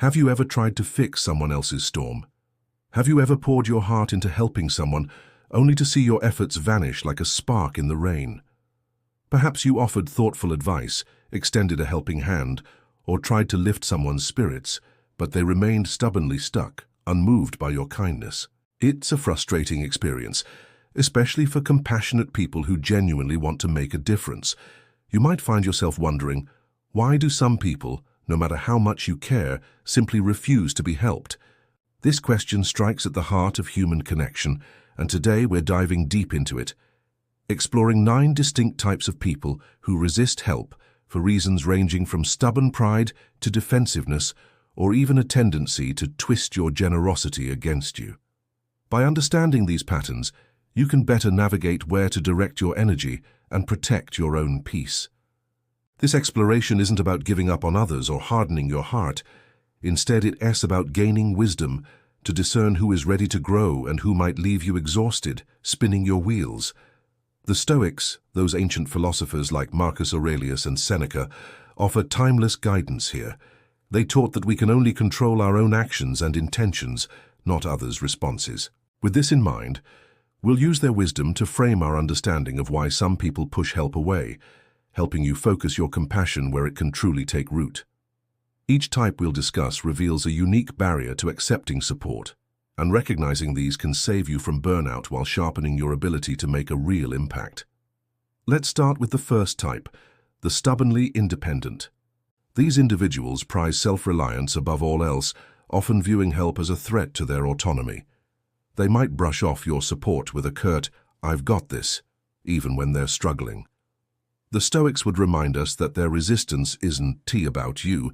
Have you ever tried to fix someone else's storm? Have you ever poured your heart into helping someone only to see your efforts vanish like a spark in the rain? Perhaps you offered thoughtful advice, extended a helping hand, or tried to lift someone's spirits, but they remained stubbornly stuck, unmoved by your kindness. It's a frustrating experience, especially for compassionate people who genuinely want to make a difference. You might find yourself wondering, why do some people, no matter how much you care, simply refuse to be helped? This question strikes at the heart of human connection, and today we're diving deep into it, exploring 9 distinct types of people who resist help for reasons ranging from stubborn pride to defensiveness, or even a tendency to twist your generosity against you. By understanding these patterns, you can better navigate where to direct your energy and protect your own peace. This exploration isn't about giving up on others or hardening your heart. Instead, it's about gaining wisdom to discern who is ready to grow and who might leave you exhausted, spinning your wheels. The Stoics, those ancient philosophers like Marcus Aurelius and Seneca, offer timeless guidance here. They taught that we can only control our own actions and intentions, not others' responses. With this in mind, we'll use their wisdom to frame our understanding of why some people push help away, helping you focus your compassion where it can truly take root. Each type we'll discuss reveals a unique barrier to accepting support, and recognizing these can save you from burnout while sharpening your ability to make a real impact. Let's start with the first type, the stubbornly independent. These individuals prize self-reliance above all else, often viewing help as a threat to their autonomy. They might brush off your support with a curt, "I've got this," even when they're struggling. The Stoics would remind us that their resistance isn't about you.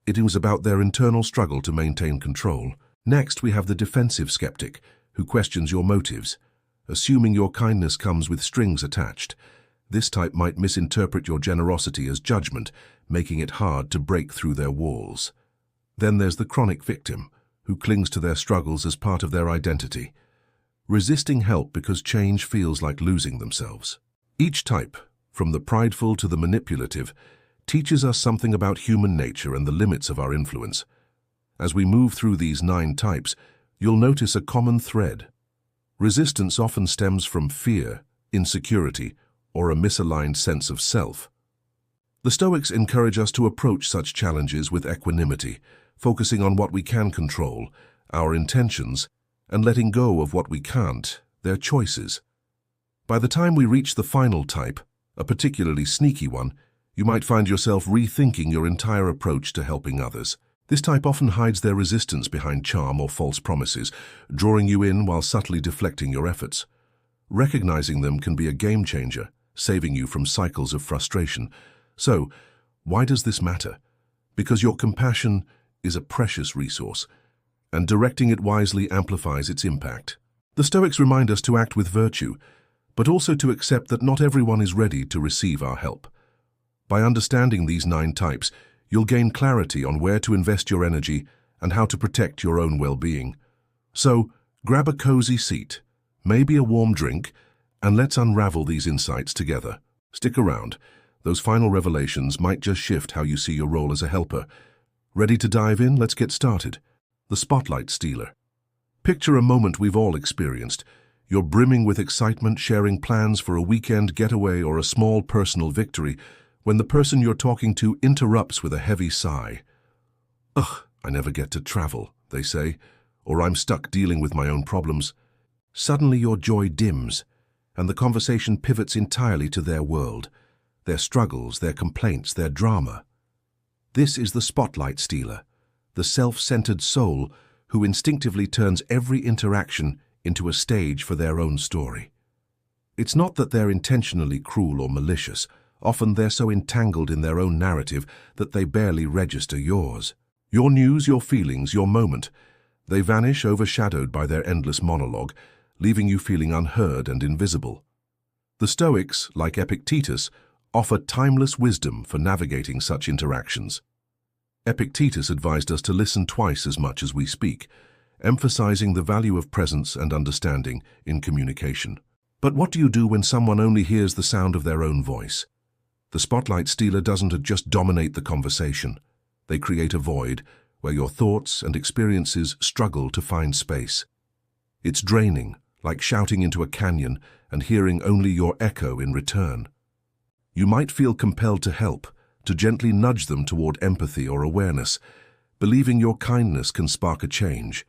It is about their internal struggle to maintain control. Next, we have the defensive skeptic, who questions your motives, assuming your kindness comes with strings attached. This type might misinterpret your generosity as judgment, making it hard to break through their walls. Then there's the chronic victim, who clings to their struggles as part of their identity, resisting help because change feels like losing themselves. Each type, from the prideful to the manipulative, teaches us something about human nature and the limits of our influence. As we move through these 9 types, you'll notice a common thread. Resistance often stems from fear, insecurity, or a misaligned sense of self. The Stoics encourage us to approach such challenges with equanimity, focusing on what we can control, our intentions, and letting go of what we can't, their choices. By the time we reach the final type, a particularly sneaky one, you might find yourself rethinking your entire approach to helping others. This type often hides their resistance behind charm or false promises, drawing you in while subtly deflecting your efforts. Recognizing them can be a game changer, saving you from cycles of frustration. So, why does this matter? Because your compassion is a precious resource, and directing it wisely amplifies its impact. The Stoics remind us to act with virtue, but also to accept that not everyone is ready to receive our help. By understanding these 9 types, you'll gain clarity on where to invest your energy and how to protect your own well-being. So, grab a cozy seat, maybe a warm drink, and let's unravel these insights together. Stick around. Those final revelations might just shift how you see your role as a helper. Ready to dive in? Let's get started. The spotlight stealer. Picture a moment we've all experienced. You're brimming with excitement, sharing plans for a weekend getaway or a small personal victory, when the person you're talking to interrupts with a heavy sigh. "Ugh, I never get to travel," they say, or "I'm stuck dealing with my own problems." Suddenly your joy dims, and the conversation pivots entirely to their world, their struggles, their complaints, their drama. This is the spotlight stealer, the self-centered soul who instinctively turns every interaction into a stage for their own story. It's not that they're intentionally cruel or malicious. Often they're so entangled in their own narrative that they barely register yours. Your news, your feelings, your moment. They vanish overshadowed by their endless monologue, leaving you feeling unheard and invisible. The Stoics, like Epictetus, offer timeless wisdom for navigating such interactions. Epictetus advised us to listen twice as much as we speak, emphasizing the value of presence and understanding in communication. But what do you do when someone only hears the sound of their own voice? The spotlight stealer doesn't just dominate the conversation. They create a void, where your thoughts and experiences struggle to find space. It's draining, like shouting into a canyon and hearing only your echo in return. You might feel compelled to help, to gently nudge them toward empathy or awareness, believing your kindness can spark a change.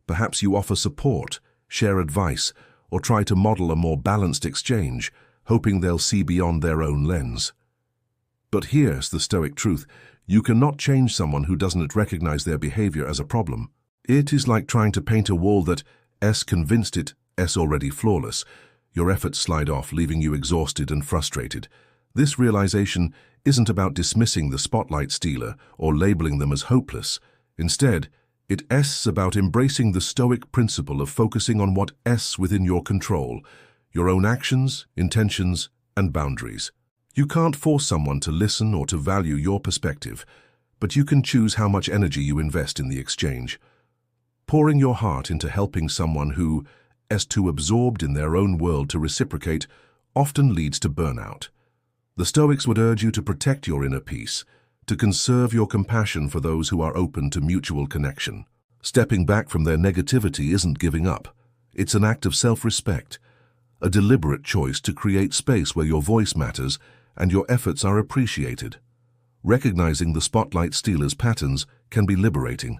Perhaps you offer support, share advice, or try to model a more balanced exchange, hoping they'll see beyond their own lens. But here's the Stoic truth: you cannot change someone who doesn't recognize their behavior as a problem. It is like trying to paint a wall that S convinced it S already flawless. Your efforts slide off, leaving you exhausted and frustrated. This realization isn't about dismissing the spotlight stealer or labeling them as hopeless. Instead, it's about embracing the Stoic principle of focusing on what's within your control, your own actions, intentions, and boundaries. You can't force someone to listen or to value your perspective, but you can choose how much energy you invest in the exchange. Pouring your heart into helping someone who is too absorbed in their own world to reciprocate often leads to burnout. The Stoics would urge you to protect your inner peace, to conserve your compassion for those who are open to mutual connection. Stepping back from their negativity isn't giving up. It's an act of self-respect, a deliberate choice to create space where your voice matters and your efforts are appreciated. Recognizing the spotlight stealer's patterns can be liberating.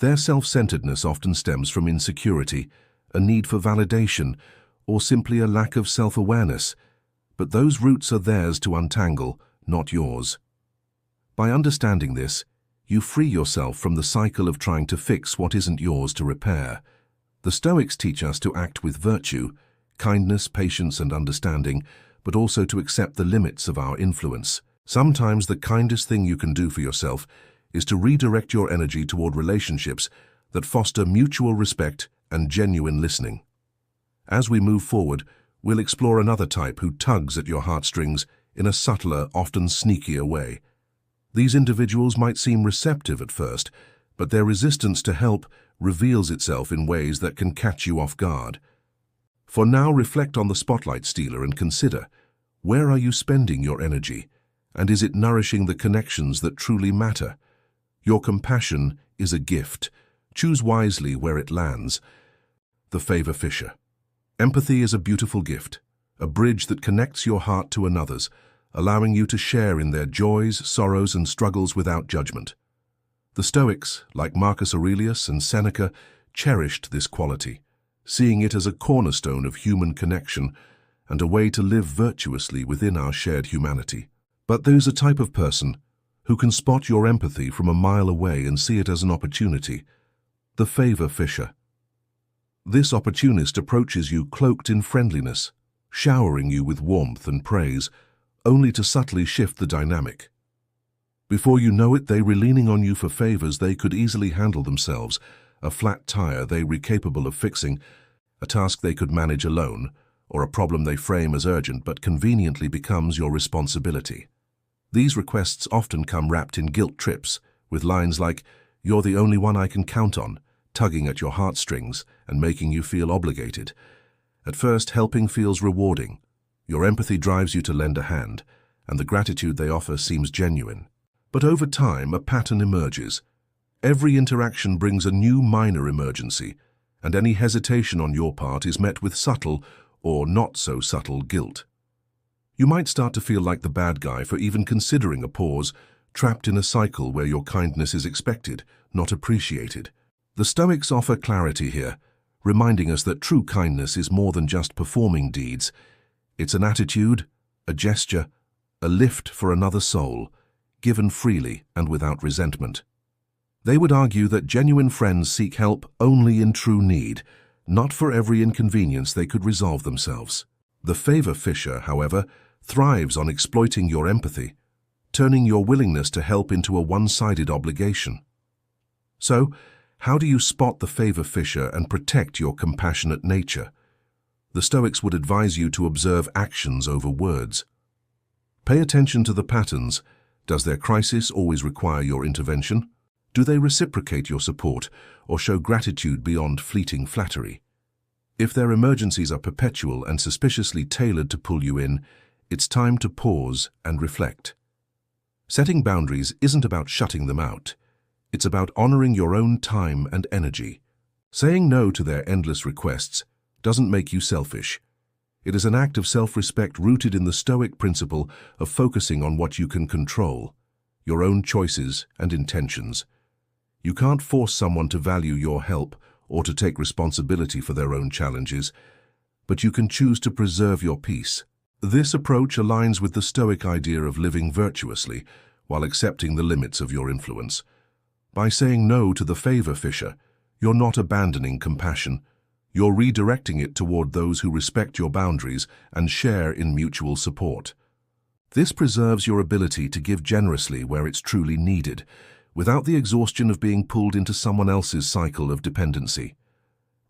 Their self-centeredness often stems from insecurity, a need for validation, or simply a lack of self-awareness. But those roots are theirs to untangle, not yours. By understanding this, you free yourself from the cycle of trying to fix what isn't yours to repair. The Stoics teach us to act with virtue, kindness, patience, and understanding, but also to accept the limits of our influence. Sometimes the kindest thing you can do for yourself is to redirect your energy toward relationships that foster mutual respect and genuine listening. As we move forward, we'll explore another type who tugs at your heartstrings in a subtler, often sneakier way. These individuals might seem receptive at first, but their resistance to help reveals itself in ways that can catch you off guard. For now, reflect on the spotlight stealer and consider, where are you spending your energy, and is it nourishing the connections that truly matter? Your compassion is a gift. Choose wisely where it lands. The Favor Fisher. Empathy is a beautiful gift, a bridge that connects your heart to another's, allowing you to share in their joys, sorrows, and struggles without judgment. The Stoics, like Marcus Aurelius and Seneca, cherished this quality, seeing it as a cornerstone of human connection and a way to live virtuously within our shared humanity. But there's a type of person who can spot your empathy from a mile away and see it as an opportunity: the Favor Fisher. This opportunist approaches you cloaked in friendliness, showering you with warmth and praise, only to subtly shift the dynamic. Before you know it, they were leaning on you for favors they could easily handle themselves: a flat tire they were capable of fixing, a task they could manage alone, or a problem they frame as urgent but conveniently becomes your responsibility. These requests often come wrapped in guilt trips, with lines like, "You're the only one I can count on," tugging at your heartstrings and making you feel obligated. At first, helping feels rewarding. Your empathy drives you to lend a hand, and the gratitude they offer seems genuine. But over time, a pattern emerges. Every interaction brings a new minor emergency, and any hesitation on your part is met with subtle or not so subtle guilt. You might start to feel like the bad guy for even considering a pause, trapped in a cycle where your kindness is expected, not appreciated. The Stoics offer clarity here, reminding us that true kindness is more than just performing deeds. It's an attitude, a gesture, a lift for another soul, given freely and without resentment. They would argue that genuine friends seek help only in true need, not for every inconvenience they could resolve themselves. The Favor Fisher, however, thrives on exploiting your empathy, turning your willingness to help into a one-sided obligation. So, how do you spot the Favor Fisher and protect your compassionate nature? The Stoics would advise you to observe actions over words. Pay attention to the patterns. Does their crisis always require your intervention? Do they reciprocate your support or show gratitude beyond fleeting flattery? If their emergencies are perpetual and suspiciously tailored to pull you in, it's time to pause and reflect. Setting boundaries isn't about shutting them out. It's about honoring your own time and energy. Saying no to their endless requests doesn't make you selfish. It is an act of self-respect rooted in the Stoic principle of focusing on what you can control, your own choices and intentions. You can't force someone to value your help or to take responsibility for their own challenges, but you can choose to preserve your peace. This approach aligns with the Stoic idea of living virtuously while accepting the limits of your influence. By saying no to the favor fisher, you're not abandoning compassion. You're redirecting it toward those who respect your boundaries and share in mutual support. This preserves your ability to give generously where it's truly needed, without the exhaustion of being pulled into someone else's cycle of dependency.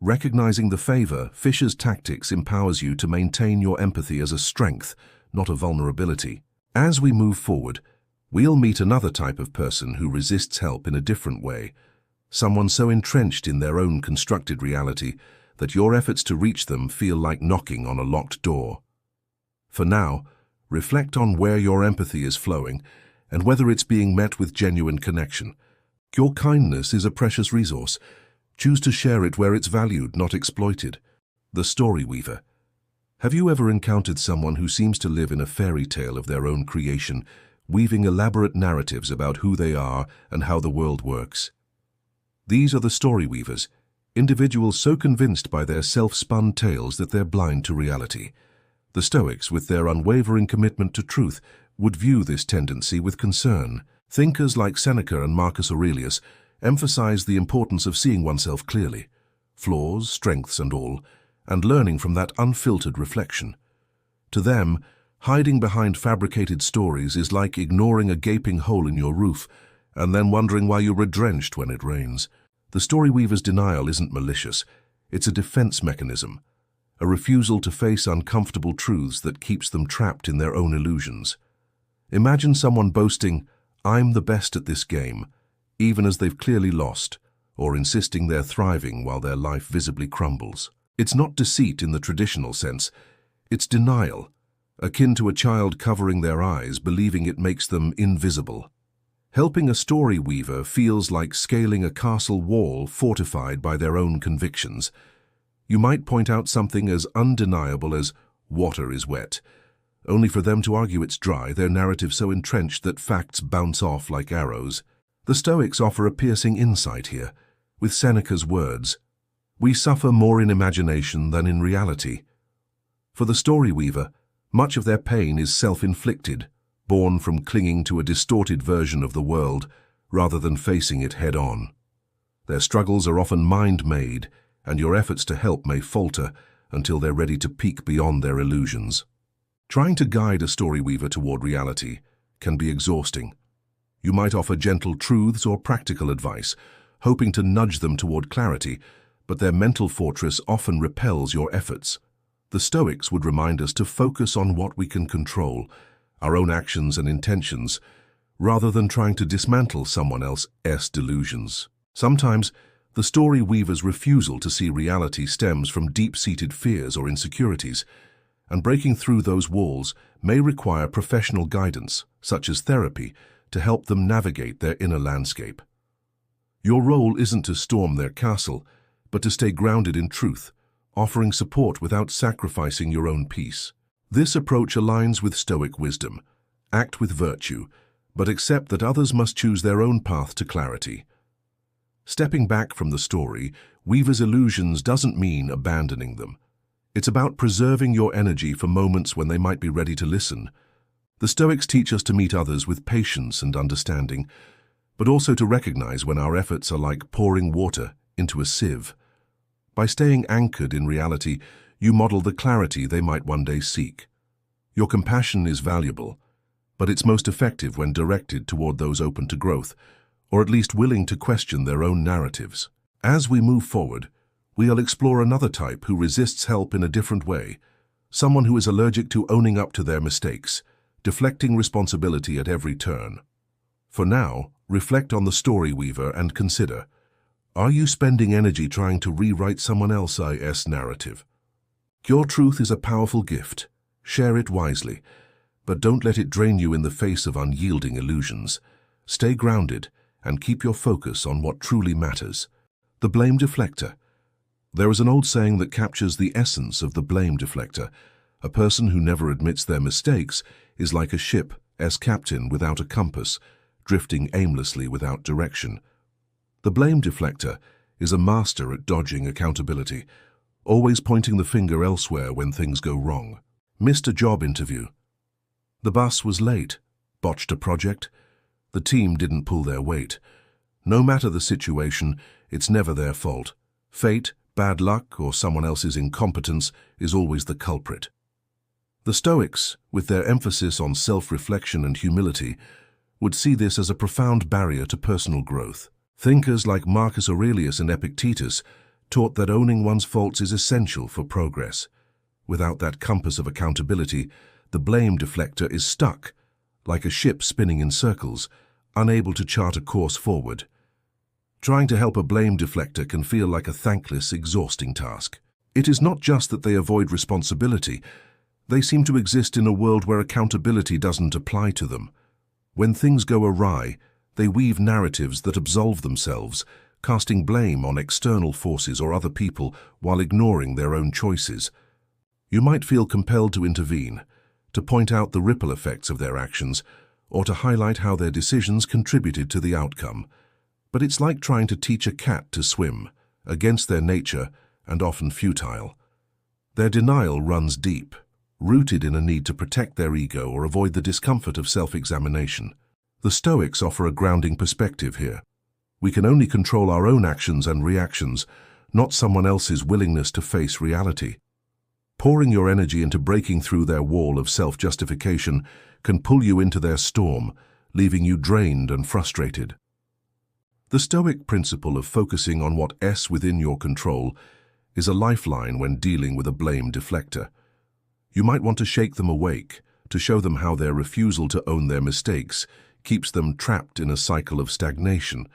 Recognizing the favor fisher's tactics empowers you to maintain your empathy as a strength, not a vulnerability. As we move forward, we'll meet another type of person who resists help in a different way, someone so entrenched in their own constructed reality that your efforts to reach them feel like knocking on a locked door. For now, reflect on where your empathy is flowing and whether it's being met with genuine connection. Your kindness is a precious resource. Choose to share it where it's valued, not exploited. The story weaver. Have you ever encountered someone who seems to live in a fairy tale of their own creation, weaving elaborate narratives about who they are and how the world works? These are the story weavers, individuals so convinced by their self-spun tales that they're blind to reality. The Stoics, with their unwavering commitment to truth, would view this tendency with concern. Thinkers like Seneca and Marcus Aurelius emphasize the importance of seeing oneself clearly, flaws, strengths and all, and learning from that unfiltered reflection. To them, hiding behind fabricated stories is like ignoring a gaping hole in your roof and then wondering why you were drenched when it rains. The story weaver's denial isn't malicious, it's a defense mechanism, a refusal to face uncomfortable truths that keeps them trapped in their own illusions. Imagine someone boasting, "I'm the best at this game," even as they've clearly lost, or insisting they're thriving while their life visibly crumbles. It's not deceit in the traditional sense, it's denial, akin to a child covering their eyes, believing it makes them invisible. Helping a story weaver feels like scaling a castle wall fortified by their own convictions. You might point out something as undeniable as water is wet, only for them to argue it's dry, their narrative so entrenched that facts bounce off like arrows. The Stoics offer a piercing insight here, with Seneca's words, "We suffer more in imagination than in reality." For the story weaver, much of their pain is self-inflicted, born from clinging to a distorted version of the world rather than facing it head-on. Their struggles are often mind-made, and your efforts to help may falter until they're ready to peek beyond their illusions. Trying to guide a story weaver toward reality can be exhausting. You might offer gentle truths or practical advice, hoping to nudge them toward clarity, but their mental fortress often repels your efforts. The Stoics would remind us to focus on what we can control, our own actions and intentions, rather than trying to dismantle someone else's delusions. Sometimes, the story weaver's refusal to see reality stems from deep-seated fears or insecurities, and breaking through those walls may require professional guidance, such as therapy, to help them navigate their inner landscape. Your role isn't to storm their castle, but to stay grounded in truth, offering support without sacrificing your own peace. This approach aligns with Stoic wisdom. Act with virtue, but accept that others must choose their own path to clarity. Stepping back from the story, weaver's illusions doesn't mean abandoning them. It's about preserving your energy for moments when they might be ready to listen. The Stoics teach us to meet others with patience and understanding, but also to recognize when our efforts are like pouring water into a sieve. By staying anchored in reality, you model the clarity they might one day seek. Your compassion is valuable, but it's most effective when directed toward those open to growth, or at least willing to question their own narratives. As we move forward, we'll explore another type who resists help in a different way, someone who is allergic to owning up to their mistakes, deflecting responsibility at every turn. For now, reflect on the story weaver and consider, are you spending energy trying to rewrite someone else's narrative? Your truth is a powerful gift. Share it wisely, but don't let it drain you in the face of unyielding illusions. Stay grounded and keep your focus on what truly matters. The blame deflector. There is an old saying that captures the essence of the blame deflector. A person who never admits their mistakes is like a ship's captain without a compass, drifting aimlessly without direction. The blame deflector is a master at dodging accountability, always pointing the finger elsewhere when things go wrong. Missed a job interview. The bus was late. Botched a project. The team didn't pull their weight. No matter the situation, it's never their fault. Fate, bad luck, or someone else's incompetence is always the culprit. The Stoics, with their emphasis on self-reflection and humility, would see this as a profound barrier to personal growth. Thinkers like Marcus Aurelius and Epictetus taught that owning one's faults is essential for progress. Without that compass of accountability, the blame deflector is stuck, like a ship spinning in circles, unable to chart a course forward. Trying to help a blame deflector can feel like a thankless, exhausting task. It is not just that they avoid responsibility. They seem to exist in a world where accountability doesn't apply to them. When things go awry, they weave narratives that absolve themselves, casting blame on external forces or other people while ignoring their own choices. You might feel compelled to intervene, to point out the ripple effects of their actions, or to highlight how their decisions contributed to the outcome. But it's like trying to teach a cat to swim, against their nature and often futile. Their denial runs deep, rooted in a need to protect their ego or avoid the discomfort of self-examination. The Stoics offer a grounding perspective here. We can only control our own actions and reactions, not someone else's willingness to face reality. Pouring your energy into breaking through their wall of self-justification can pull you into their storm, leaving you drained and frustrated. The Stoic principle of focusing on what's within your control is a lifeline when dealing with a blame deflector. You might want to shake them awake, to show them how their refusal to own their mistakes keeps them trapped in a cycle of stagnation.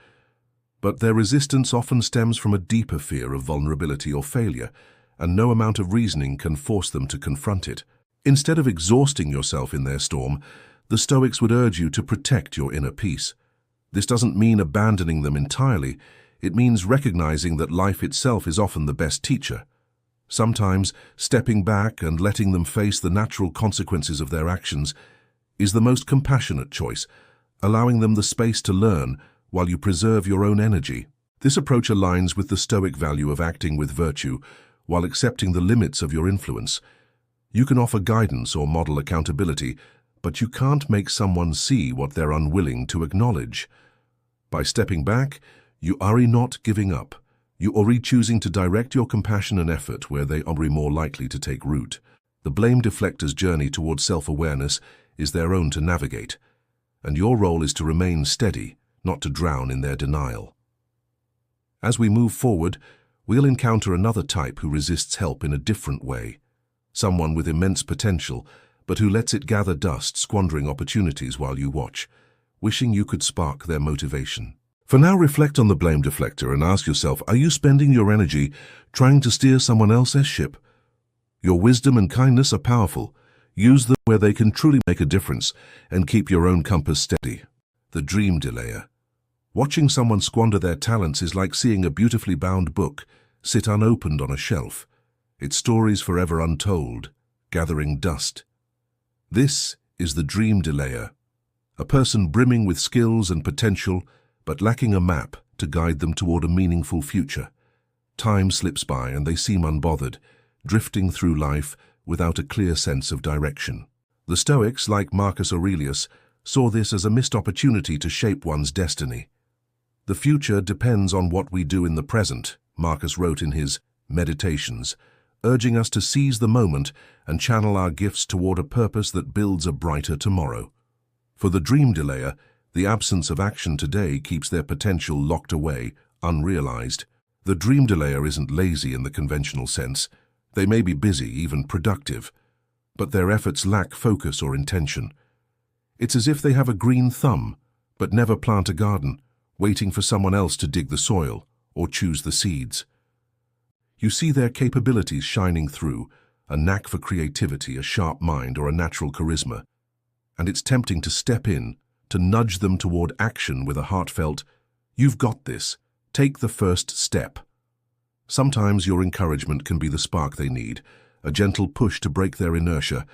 But their resistance often stems from a deeper fear of vulnerability or failure, and no amount of reasoning can force them to confront it. Instead of exhausting yourself in their storm, the Stoics would urge you to protect your inner peace. This doesn't mean abandoning them entirely. It means recognizing that life itself is often the best teacher. Sometimes stepping back and letting them face the natural consequences of their actions is the most compassionate choice, allowing them the space to learn while you preserve your own energy. This approach aligns with the Stoic value of acting with virtue while accepting the limits of your influence. You can offer guidance or model accountability, but you can't make someone see what they're unwilling to acknowledge. By stepping back, you are not giving up. You are choosing to direct your compassion and effort where they are more likely to take root. The blame deflector's journey towards self-awareness is their own to navigate, and your role is to remain steady, not to drown in their denial. As we move forward, we'll encounter another type who resists help in a different way. Someone with immense potential, but who lets it gather dust, squandering opportunities while you watch, wishing you could spark their motivation. For now, reflect on the blame deflector and ask yourself, are you spending your energy trying to steer someone else's ship? Your wisdom and kindness are powerful. Use them where they can truly make a difference and keep your own compass steady. The dream delayer. Watching someone squander their talents is like seeing a beautifully bound book sit unopened on a shelf, its stories forever untold, gathering dust. This is the dream delayer, a person brimming with skills and potential, but lacking a map to guide them toward a meaningful future. Time slips by and they seem unbothered, drifting through life without a clear sense of direction. The Stoics, like Marcus Aurelius, saw this as a missed opportunity to shape one's destiny. The future depends on what we do in the present, Marcus wrote in his Meditations, urging us to seize the moment and channel our gifts toward a purpose that builds a brighter tomorrow. For the dream delayer, the absence of action today keeps their potential locked away, unrealized. The dream delayer isn't lazy in the conventional sense. They may be busy, even productive, but their efforts lack focus or intention. It's as if they have a green thumb, but never plant a garden, waiting for someone else to dig the soil or choose the seeds. You see their capabilities shining through, a knack for creativity, a sharp mind, or a natural charisma, and it's tempting to step in, to nudge them toward action with a heartfelt, You've got this. Take the first step. Sometimes your encouragement can be the spark they need, a gentle push to break their inertia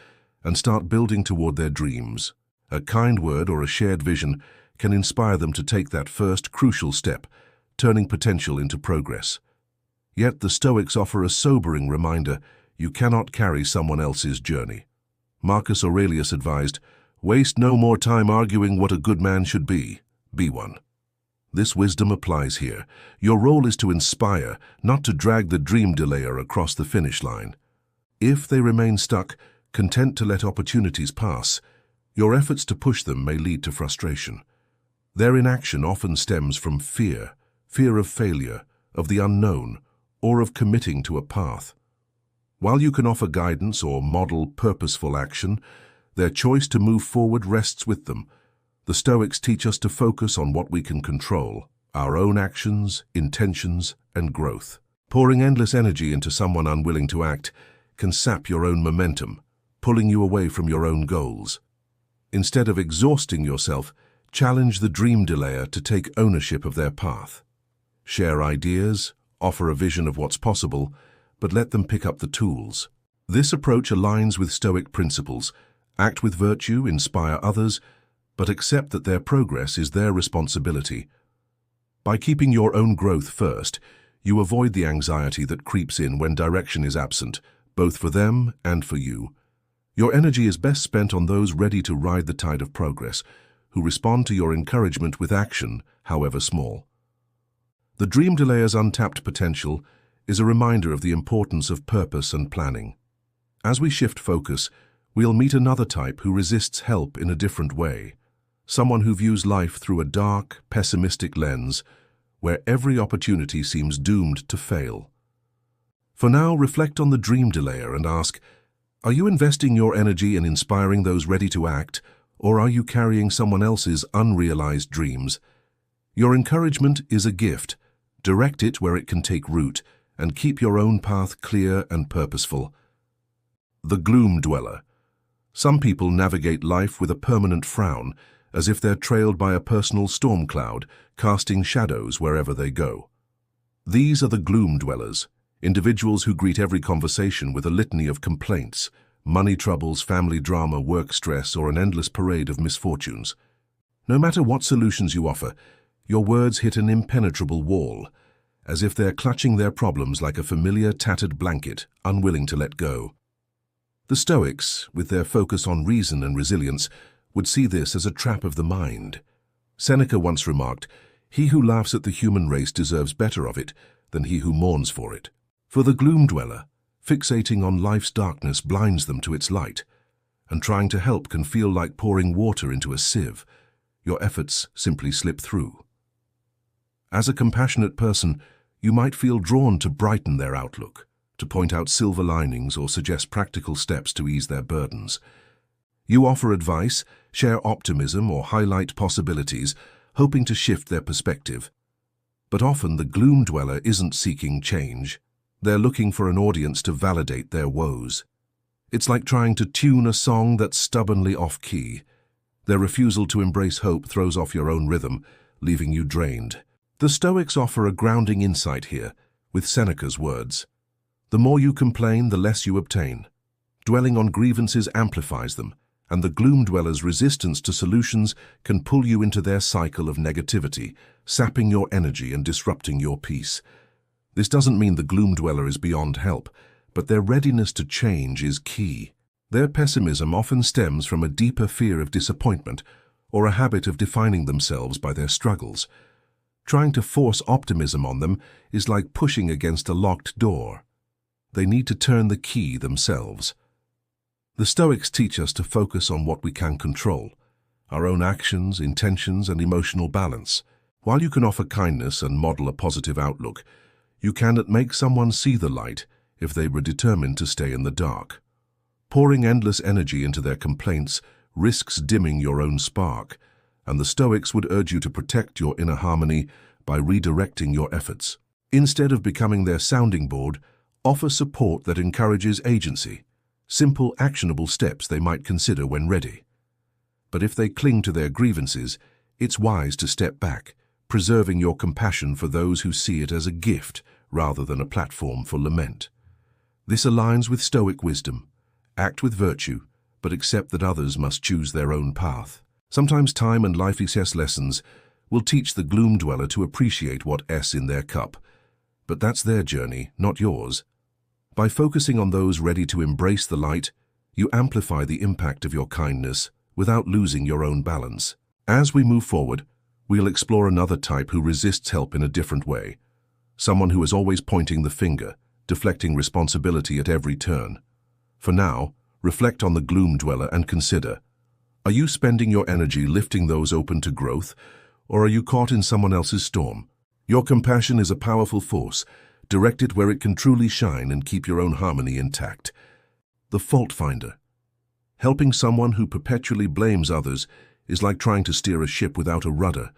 and start building toward their dreams. A kind word or a shared vision can inspire them to take that first crucial step, turning potential into progress. Yet the Stoics offer a sobering reminder: you cannot carry someone else's journey. Marcus Aurelius advised, "Waste no more time arguing what a good man should be one." This wisdom applies here. Your role is to inspire, not to drag the dream delayer across the finish line. If they remain stuck, content to let opportunities pass, your efforts to push them may lead to frustration. Their inaction often stems from fear of failure, of the unknown, or of committing to a path. While you can offer guidance or model purposeful action, their choice to move forward rests with them. The Stoics teach us to focus on what we can control: our own actions, intentions, and growth. Pouring endless energy into someone unwilling to act can sap your own momentum, pulling you away from your own goals. Instead of exhausting yourself, challenge the dream delayer to take ownership of their path. Share ideas, offer a vision of what's possible, but let them pick up the tools. This approach aligns with Stoic principles: act with virtue, inspire others, but accept that their progress is their responsibility. By keeping your own growth first, you avoid the anxiety that creeps in when direction is absent, both for them and for you. Your energy is best spent on those ready to ride the tide of progress, who respond to your encouragement with action, however small. The dream delayer's untapped potential is a reminder of the importance of purpose and planning. As we shift focus, we'll meet another type who resists help in a different way. Someone who views life through a dark, pessimistic lens, where every opportunity seems doomed to fail. For now, reflect on the dream delayer and ask, are you investing your energy in inspiring those ready to act, or are you carrying someone else's unrealized dreams? Your encouragement is a gift. Direct it where it can take root, and keep your own path clear and purposeful. The gloom dweller. Some people navigate life with a permanent frown, as if they're trailed by a personal storm cloud, casting shadows wherever they go. These are the gloom dwellers, individuals who greet every conversation with a litany of complaints: money troubles, family drama, work stress, or an endless parade of misfortunes. No matter what solutions you offer, your words hit an impenetrable wall, as if they're clutching their problems like a familiar tattered blanket, unwilling to let go. The Stoics, with their focus on reason and resilience, would see this as a trap of the mind. Seneca once remarked, "He who laughs at the human race deserves better of it than he who mourns for it." For the gloom dweller, fixating on life's darkness blinds them to its light, and trying to help can feel like pouring water into a sieve. Your efforts simply slip through. As a compassionate person, you might feel drawn to brighten their outlook, to point out silver linings or suggest practical steps to ease their burdens. You offer advice, share optimism, or highlight possibilities, hoping to shift their perspective. But often the gloom dweller isn't seeking change. They're looking for an audience to validate their woes. It's like trying to tune a song that's stubbornly off-key. Their refusal to embrace hope throws off your own rhythm, leaving you drained. The Stoics offer a grounding insight here, with Seneca's words: "The more you complain, the less you obtain. Dwelling on grievances amplifies them, and the gloom dweller's resistance to solutions can pull you into their cycle of negativity, sapping your energy and disrupting your peace." This doesn't mean the gloom dweller is beyond help, but their readiness to change is key. Their pessimism often stems from a deeper fear of disappointment or a habit of defining themselves by their struggles. Trying to force optimism on them is like pushing against a locked door. They need to turn the key themselves. The Stoics teach us to focus on what we can control: our own actions, intentions, and emotional balance. While you can offer kindness and model a positive outlook, you cannot make someone see the light if they were determined to stay in the dark. Pouring endless energy into their complaints risks dimming your own spark, and the Stoics would urge you to protect your inner harmony by redirecting your efforts. Instead of becoming their sounding board, offer support that encourages agency, simple, actionable steps they might consider when ready. But if they cling to their grievances, it's wise to step back, preserving your compassion for those who see it as a gift rather than a platform for lament. This aligns with Stoic wisdom. Act with virtue, but accept that others must choose their own path. Sometimes time and life success lessons will teach the gloom dweller to appreciate what's in their cup. But that's their journey, not yours. By focusing on those ready to embrace the light, you amplify the impact of your kindness without losing your own balance. As we move forward, we'll explore another type who resists help in a different way. Someone who is always pointing the finger, deflecting responsibility at every turn. For now, reflect on the gloom dweller and consider, are you spending your energy lifting those open to growth, or are you caught in someone else's storm? Your compassion is a powerful force. Direct it where it can truly shine and keep your own harmony intact. The fault finder. Helping someone who perpetually blames others is like trying to steer a ship without a rudder,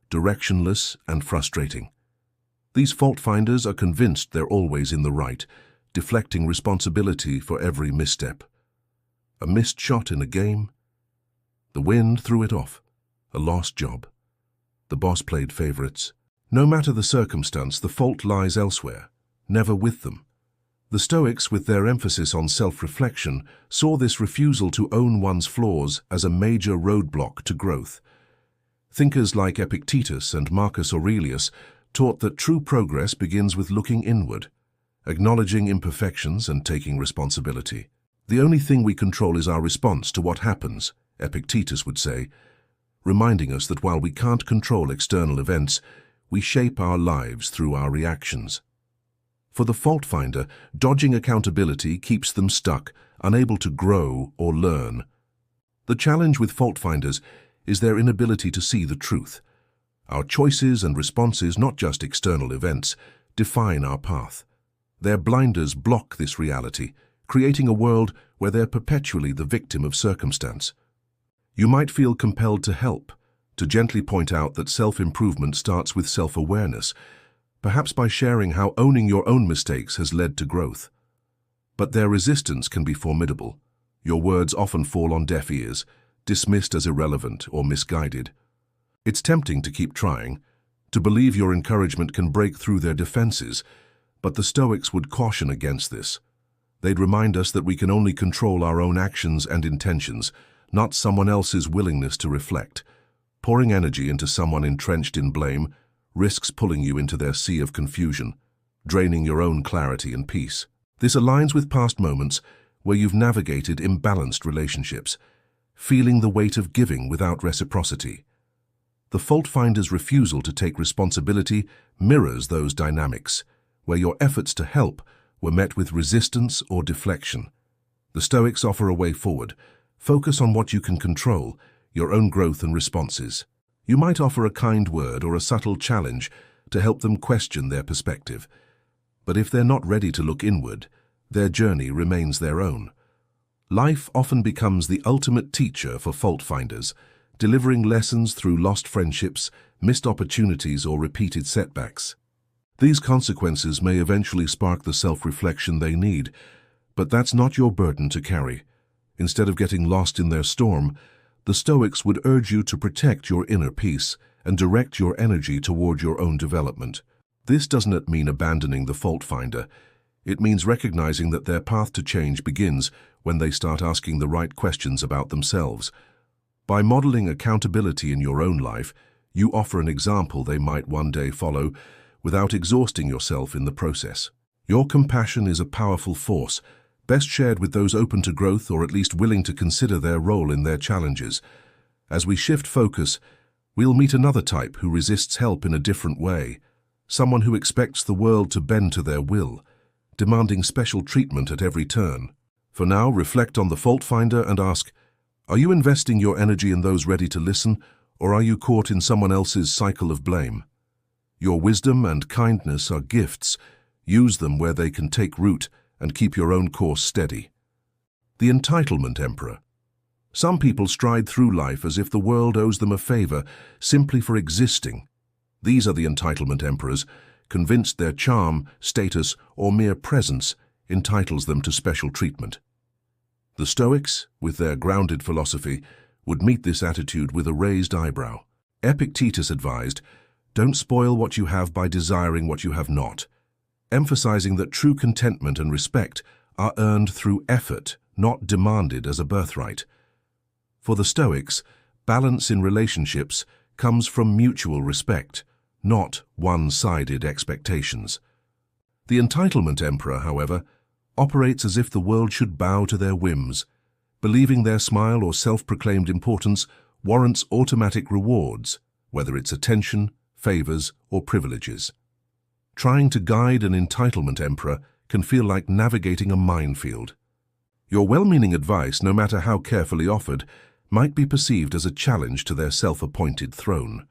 directionless and frustrating. These fault finders are convinced they're always in the right, deflecting responsibility for every misstep. A missed shot in a game? The wind threw it off. A lost job. The boss played favorites. No matter the circumstance, the fault lies elsewhere, never with them. The Stoics, with their emphasis on self-reflection, saw this refusal to own one's flaws as a major roadblock to growth. Thinkers like Epictetus and Marcus Aurelius taught that true progress begins with looking inward, acknowledging imperfections and taking responsibility. The only thing we control is our response to what happens, Epictetus would say, reminding us that while we can't control external events, we shape our lives through our reactions. For the fault finder, dodging accountability keeps them stuck, unable to grow or learn. The challenge with fault finders is their inability to see the truth. Our choices and responses, not just external events, define our path. Their blinders block this reality, creating a world where they're perpetually the victim of circumstance. You might feel compelled to help, to gently point out that self-improvement starts with self-awareness, perhaps by sharing how owning your own mistakes has led to growth. But their resistance can be formidable. Your words often fall on deaf ears, dismissed as irrelevant or misguided. It's tempting to keep trying, to believe your encouragement can break through their defenses, but the Stoics would caution against this. They'd remind us that we can only control our own actions and intentions, not someone else's willingness to reflect. Pouring energy into someone entrenched in blame risks pulling you into their sea of confusion, draining your own clarity and peace. This aligns with past moments where you've navigated imbalanced relationships, feeling the weight of giving without reciprocity. The fault finder's refusal to take responsibility mirrors those dynamics, where your efforts to help were met with resistance or deflection. The Stoics offer a way forward. Focus on what you can control, your own growth and responses. You might offer a kind word or a subtle challenge to help them question their perspective. But if they're not ready to look inward, their journey remains their own. Life often becomes the ultimate teacher for fault finders, delivering lessons through lost friendships, missed opportunities, or repeated setbacks. These consequences may eventually spark the self-reflection they need, but that's not your burden to carry. Instead of getting lost in their storm, the Stoics would urge you to protect your inner peace and direct your energy toward your own development. This doesn't mean abandoning the fault finder. It means recognizing that their path to change begins when they start asking the right questions about themselves. By modeling accountability in your own life, you offer an example they might one day follow without exhausting yourself in the process. Your compassion is a powerful force, best shared with those open to growth or at least willing to consider their role in their challenges. As we shift focus, we'll meet another type who resists help in a different way, someone who expects the world to bend to their will, demanding special treatment at every turn. For now, reflect on the fault finder and ask, are you investing your energy in those ready to listen, or are you caught in someone else's cycle of blame? Your wisdom and kindness are gifts. Use them where they can take root and keep your own course steady. The entitlement emperor. Some people stride through life as if the world owes them a favor simply for existing. These are the entitlement emperors, convinced their charm, status, or mere presence entitles them to special treatment. The Stoics, with their grounded philosophy, would meet this attitude with a raised eyebrow. Epictetus advised, Don't spoil what you have by desiring what you have not, emphasizing that true contentment and respect are earned through effort, not demanded as a birthright. For the Stoics, balance in relationships comes from mutual respect, not one-sided expectations. The entitlement emperor, however, operates as if the world should bow to their whims, believing their smile or self-proclaimed importance warrants automatic rewards, whether it's attention, favors, or privileges. Trying to guide an entitlement emperor can feel like navigating a minefield. Your well-meaning advice, no matter how carefully offered, might be perceived as a challenge to their self-appointed throne.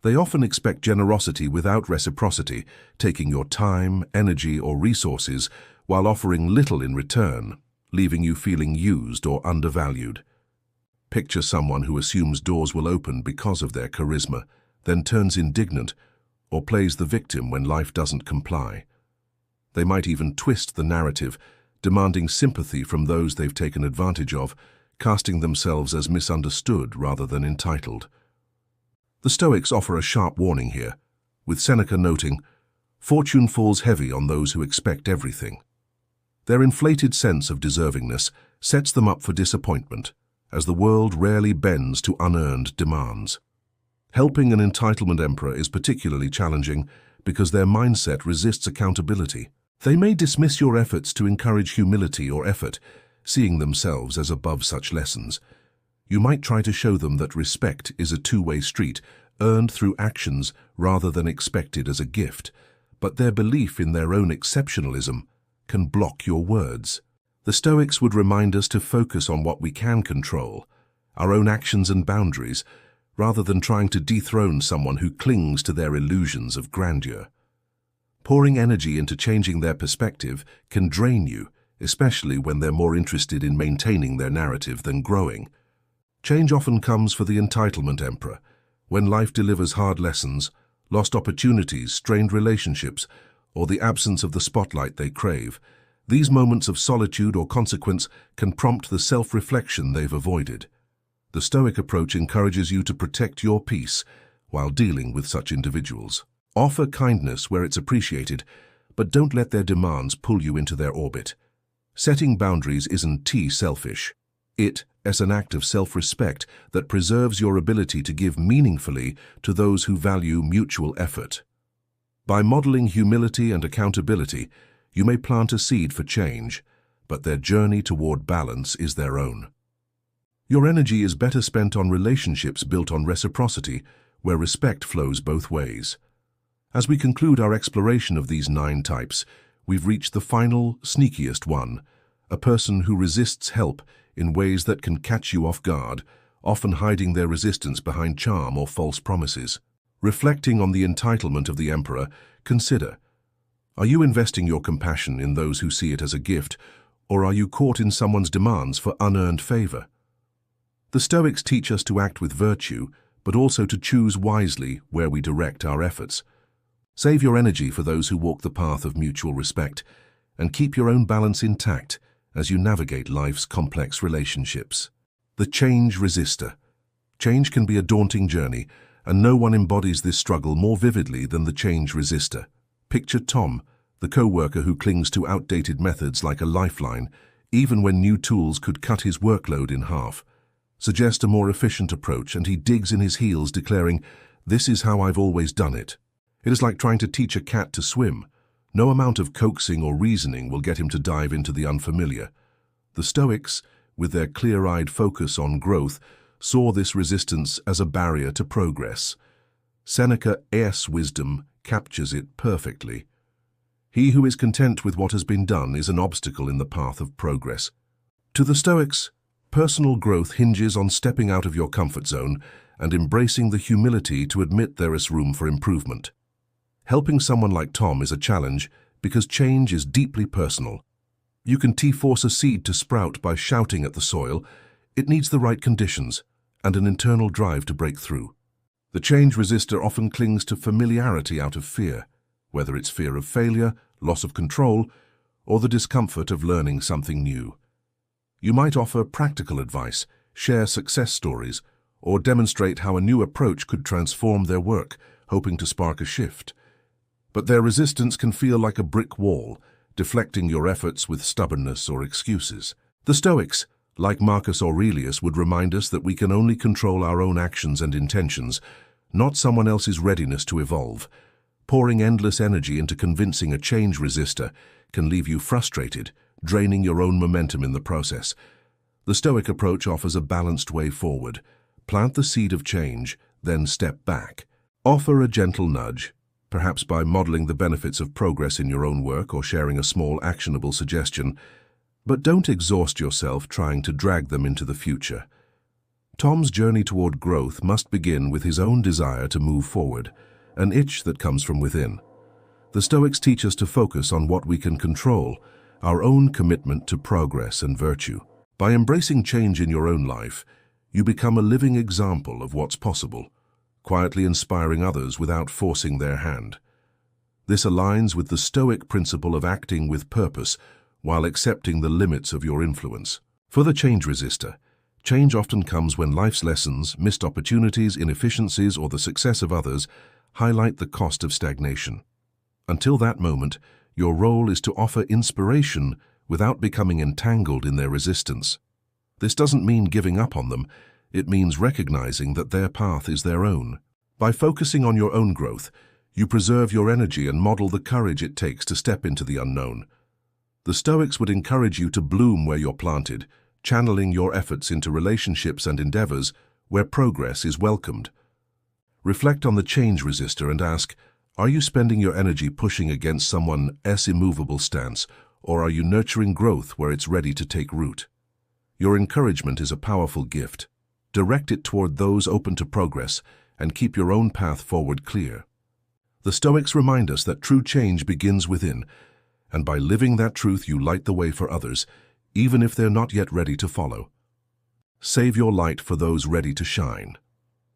They often expect generosity without reciprocity, taking your time, energy, or resources while offering little in return, leaving you feeling used or undervalued. Picture someone who assumes doors will open because of their charisma, then turns indignant or plays the victim when life doesn't comply. They might even twist the narrative, demanding sympathy from those they've taken advantage of, casting themselves as misunderstood rather than entitled. The Stoics offer a sharp warning here, with Seneca noting, "Fortune falls heavy on those who expect everything." Their inflated sense of deservingness sets them up for disappointment, as the world rarely bends to unearned demands. Helping an entitlement emperor is particularly challenging because their mindset resists accountability. They may dismiss your efforts to encourage humility or effort, seeing themselves as above such lessons. You might try to show them that respect is a two-way street, earned through actions rather than expected as a gift, but their belief in their own exceptionalism can block your words. The Stoics would remind us to focus on what we can control, our own actions and boundaries, rather than trying to dethrone someone who clings to their illusions of grandeur. Pouring energy into changing their perspective can drain you, especially when they're more interested in maintaining their narrative than growing. Change often comes for the entitlement emperor, when life delivers hard lessons, lost opportunities, strained relationships, or the absence of the spotlight they crave. These moments of solitude or consequence can prompt the self-reflection they've avoided. The Stoic approach encourages you to protect your peace while dealing with such individuals. Offer kindness where it's appreciated, but don't let their demands pull you into their orbit. Setting boundaries isn't selfish. It is an act of self-respect that preserves your ability to give meaningfully to those who value mutual effort. By modeling humility and accountability, you may plant a seed for change, but their journey toward balance is their own. Your energy is better spent on relationships built on reciprocity, where respect flows both ways. As we conclude our exploration of these 9 types, we've reached the final, sneakiest one, a person who resists help in ways that can catch you off guard, often hiding their resistance behind charm or false promises. Reflecting on the entitlement of the emperor, consider, are you investing your compassion in those who see it as a gift, or are you caught in someone's demands for unearned favor? The Stoics teach us to act with virtue, but also to choose wisely where we direct our efforts. Save your energy for those who walk the path of mutual respect, and keep your own balance intact as you navigate life's complex relationships. The change resistor. Change can be a daunting journey, and no one embodies this struggle more vividly than the change resistor. Picture Tom, the co-worker who clings to outdated methods like a lifeline, even when new tools could cut his workload in half. Suggest a more efficient approach, and he digs in his heels, declaring, "This is how I've always done it." It is like trying to teach a cat to swim. No amount of coaxing or reasoning will get him to dive into the unfamiliar. The Stoics, with their clear-eyed focus on growth, saw this resistance as a barrier to progress. Seneca's wisdom captures it perfectly. He who is content with what has been done is an obstacle in the path of progress. To the Stoics, personal growth hinges on stepping out of your comfort zone and embracing the humility to admit there is room for improvement. Helping someone like Tom is a challenge because change is deeply personal. You can force a seed to sprout by shouting at the soil. It needs the right conditions and an internal drive to break through. The change resistor often clings to familiarity out of fear, whether it's fear of failure, loss of control, or the discomfort of learning something new. You might offer practical advice, share success stories, or demonstrate how a new approach could transform their work, hoping to spark a shift. But their resistance can feel like a brick wall, deflecting your efforts with stubbornness or excuses. The Stoics, like Marcus Aurelius, would remind us that we can only control our own actions and intentions, not someone else's readiness to evolve. Pouring endless energy into convincing a change resistor can leave you frustrated, draining your own momentum in the process. The Stoic approach offers a balanced way forward. Plant the seed of change, then step back. Offer a gentle nudge, perhaps by modeling the benefits of progress in your own work or sharing a small actionable suggestion, but don't exhaust yourself trying to drag them into the future. Tom's journey toward growth must begin with his own desire to move forward, an itch that comes from within. The Stoics teach us to focus on what we can control, our own commitment to progress and virtue. By embracing change in your own life, you become a living example of what's possible, quietly inspiring others without forcing their hand. This aligns with the Stoic principle of acting with purpose while accepting the limits of your influence. For the change resistor, change often comes when life's lessons, missed opportunities, inefficiencies, or the success of others highlight the cost of stagnation. Until that moment, your role is to offer inspiration without becoming entangled in their resistance. This doesn't mean giving up on them, it means recognizing that their path is their own. By focusing on your own growth, you preserve your energy and model the courage it takes to step into the unknown. The Stoics would encourage you to bloom where you're planted, channeling your efforts into relationships and endeavors where progress is welcomed. Reflect on the change resistor and ask, are you spending your energy pushing against someone's immovable stance, or are you nurturing growth where it's ready to take root? Your encouragement is a powerful gift. Direct it toward those open to progress and keep your own path forward clear. The Stoics remind us that true change begins within, and by living that truth you light the way for others, even if they're not yet ready to follow. Save your light for those ready to shine.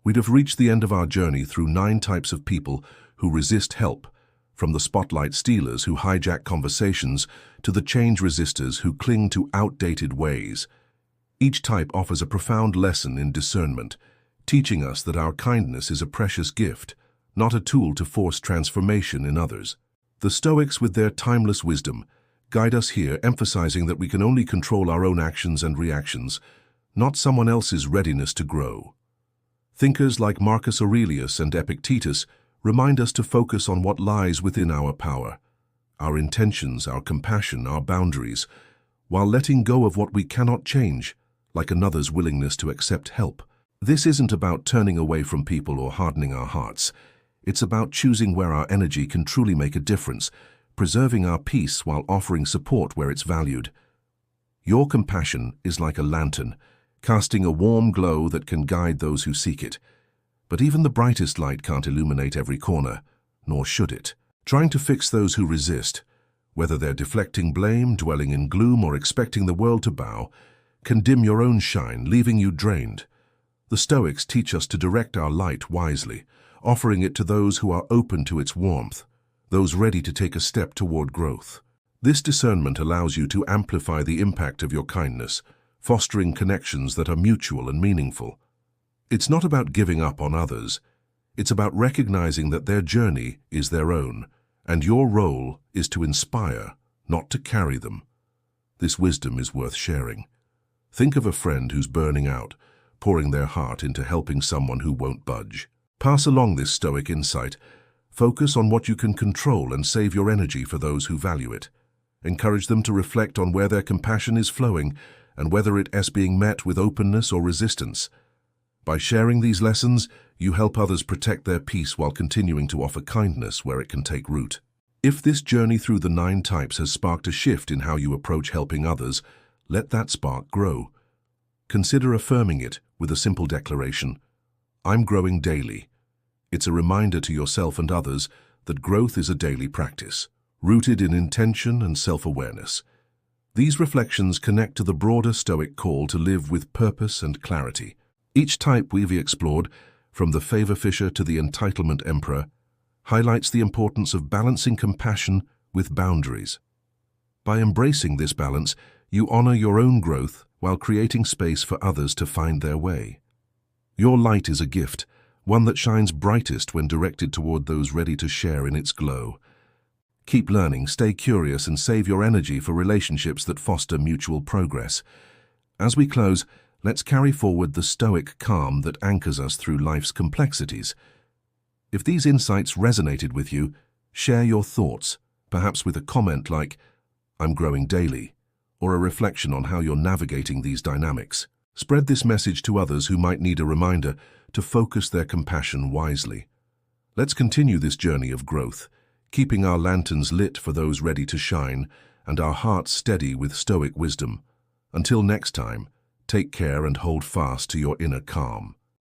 We'd have reached the end of our journey through 9 types of people who resist help, from the spotlight stealers who hijack conversations to the change resistors who cling to outdated ways. Each type offers a profound lesson in discernment, teaching us that our kindness is a precious gift, not a tool to force transformation in others. The Stoics, with their timeless wisdom, guide us here, emphasizing that we can only control our own actions and reactions, not someone else's readiness to grow. Thinkers like Marcus Aurelius and Epictetus remind us to focus on what lies within our power, our intentions, our compassion, our boundaries, while letting go of what we cannot change, like another's willingness to accept help. This isn't about turning away from people or hardening our hearts. It's about choosing where our energy can truly make a difference, preserving our peace while offering support where it's valued. Your compassion is like a lantern, casting a warm glow that can guide those who seek it. But even the brightest light can't illuminate every corner, nor should it. Trying to fix those who resist, whether they're deflecting blame, dwelling in gloom, or expecting the world to bow, can dim your own shine, leaving you drained. The Stoics teach us to direct our light wisely, offering it to those who are open to its warmth, those ready to take a step toward growth. This discernment allows you to amplify the impact of your kindness, fostering connections that are mutual and meaningful. It's not about giving up on others. It's about recognizing that their journey is their own, and your role is to inspire, not to carry them. This wisdom is worth sharing. Think of a friend who's burning out, pouring their heart into helping someone who won't budge. Pass along this Stoic insight. Focus on what you can control and save your energy for those who value it. Encourage them to reflect on where their compassion is flowing and whether it is being met with openness or resistance. By sharing these lessons, you help others protect their peace while continuing to offer kindness where it can take root. If this journey through the 9 types has sparked a shift in how you approach helping others, let that spark grow. Consider affirming it with a simple declaration. I'm growing daily. It's a reminder to yourself and others that growth is a daily practice, rooted in intention and self-awareness. These reflections connect to the broader Stoic call to live with purpose and clarity. Each type we've explored, from the favor fisher to the entitlement emperor, highlights the importance of balancing compassion with boundaries. By embracing this balance, you honor your own growth while creating space for others to find their way. Your light is a gift, one that shines brightest when directed toward those ready to share in its glow. Keep learning, stay curious, and save your energy for relationships that foster mutual progress. As we close, let's carry forward the stoic calm that anchors us through life's complexities. If these insights resonated with you, share your thoughts, perhaps with a comment like, "I'm growing daily," or a reflection on how you're navigating these dynamics. Spread this message to others who might need a reminder to focus their compassion wisely. Let's continue this journey of growth, keeping our lanterns lit for those ready to shine and our hearts steady with stoic wisdom. Until next time, take care and hold fast to your inner calm.